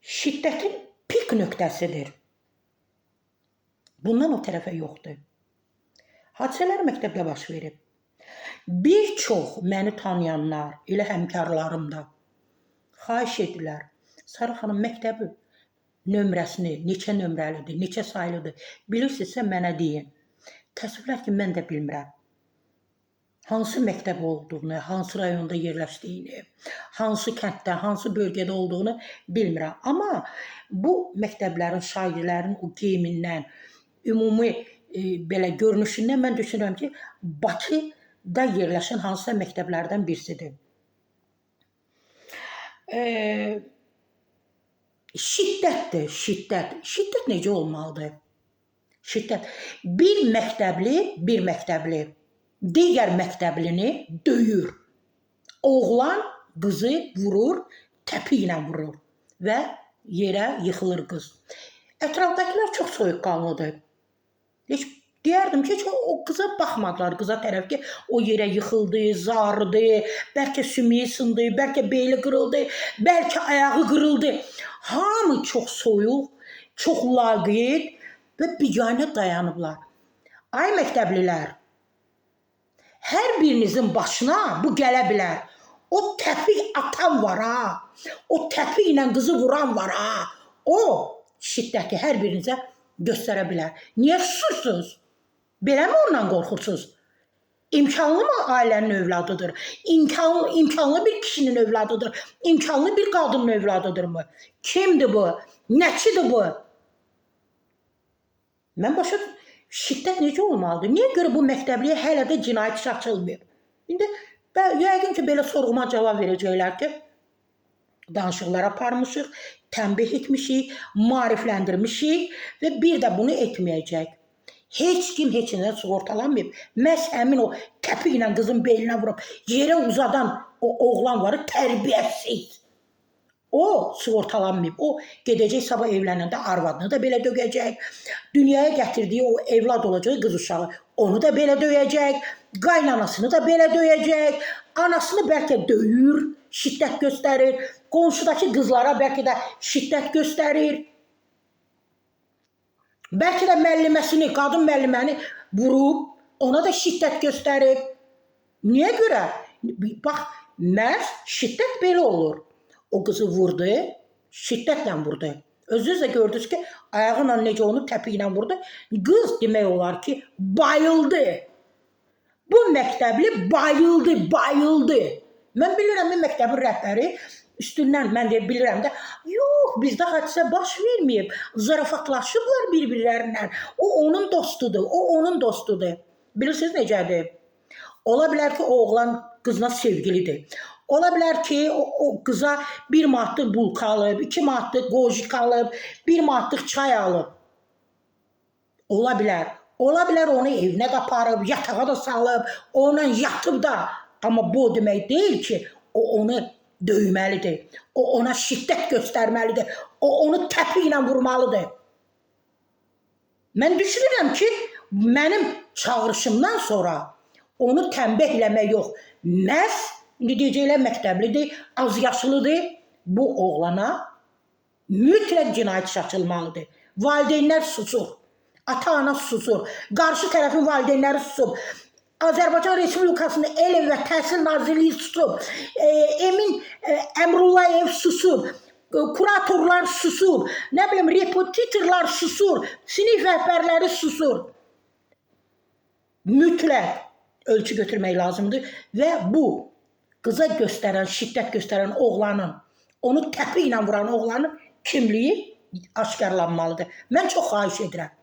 Şiddetin pik nöqtəsidir. Bundan o tərəfə yoxdur. Hadisələr məktəbdə baş verib. Bir çox məni tanıyanlar, elə həmkarlarım da xahiş edirlər. Sarı xanım məktəbi nömrəsini, neçə nömrəlidir, neçə saylıdır, bilirsinizsə mənə deyin. Təəssüflər ki, mən də bilmirəm. Hansı məktəb olduğunu, hansı rayonda yerləşdiyini, hansı kənddə, hansı bölgədə olduğunu bilmirəm. Amma bu məktəblərin, şagirdlərin o geyimindən, ümumi belə görünüşündən mən düşünürəm ki, Bakıda yerləşən hansısa məktəblərdən birisidir. Şiddətdir, şiddət. Şiddət necə olmalıdır? Şiddət. Bir məktəbli digər məktəblini döyür. Oğlan qızı vurur, təpi ilə vurur və yerə yıxılır qız. Ətrafdakılar çox soyuqqanlıdır. Heç deyərdim ki, o qıza baxmadılar, qıza tərəf ki, o yerə yıxıldı, zarıdı, bəlkə sümüyü sındı, bəlkə beyli qırıldı, bəlkə ayağı qırıldı. Hamı çox soyuq, çox laqeyd və biganə dayanıblar. Ay məktəblilər, hər birinizin başına bu gələ bilər. O təpi atan var ha, o təpi ilə qızı vuran var ha, o şiddəti hər birinizə göstərə bilər. Niyə susursunuz? Belə mi ondan qorxursunuz? İmkanlı mı ailənin övladıdır? İmkanlı bir kişinin övladıdır? İmkanlı bir qadının övladıdır mı? Kimdir bu? Nəçidir bu? Mən başa şiddət necə olmalıdır? Niyə görə bu məktəbliyə hələ də cinayət işi açılmıyor? İndi yəqin ki, belə sorğuma cavab verəcəklər ki, danışıqlar aparmışıq, tənbih etmişik, maarifləndirmişik və bir də bunu etməyəcək. Heç kim heç nədən sığortalanmayıb. Məhz həmin o təpi ilə qızın beyninə vurub, yerə uzadan o oğlan var, tərbiyəsiz. O sığortalanmayıb. O gedəcək sabah evlənəndə arvadını da belə döyəcək. Dünyaya gətirdiyi o evlad olacaq qız uşağı. Onu da belə döyəcək. Qaynanasını da belə döyəcək. Anasını bəlkə döyür, şiddət göstərir. Qonşudakı qızlara bəlkə də şiddət göstərir. Bəlkə də müəlliməsini, qadın müəlliməni vurub, ona da şiddət göstərib. Niyə görə? Bax, məhz şiddət belə olur. O qızı vurdu, şiddətlə vurdu. Özünüz də gördünüz ki, ayağıyla necə onu təpi ilə vurdu. Qız demək olar ki, bayıldı. Bu məktəbli bayıldı. Mən bilirəm ki, məktəbin rəhbəri üstündən mən də bilirəm də, yox, bizdə hadisə baş verməyib, zarafatlaşıblar bir-birlərindən. O onun dostudur. Bilirsiniz necədir? Ola bilər ki, o oğlan qızla sevgilidir. Ola bilər ki, o qıza 1 manatlıq bulka alıb, 2 manatlıq qojik alıb, 1 manatlıq çay alıb. Ola bilər. Ola bilər onu evinə qaparıb, yatağa da salıb, onunla yatıb da. Amma bu demək deyil ki, o onu döyməlidir. O ona şiddət göstərməlidir. O onu təpi ilə vurmalıdır. Mən düşünürəm ki, mənim çağırışımdan sonra onu tənbih eləmək yox. Məhz, indi deyəcəklər məktəblidir, az yaşlıdır. Bu oğlana mütləq cinayət işi açılmalıdır. Valideynlər susur. Ata-ana susur. Qarşı tərəfin valideynləri susub. Azərbaycan Respublikasının Elm və Təhsil Nazirliyi susub. Emin Əmrullayev susub. Kuratorlar susur. Nə bilim, repetitorlar susur. Sinif rəhbərləri susur. Mütləq ölçü götürmək lazımdır və bu qıza göstərən, şiddət göstərən oğlanın, onu təpi ilə vuran oğlanın kimliyi aşkarlanmalıdır. Mən çox xahiş edirəm.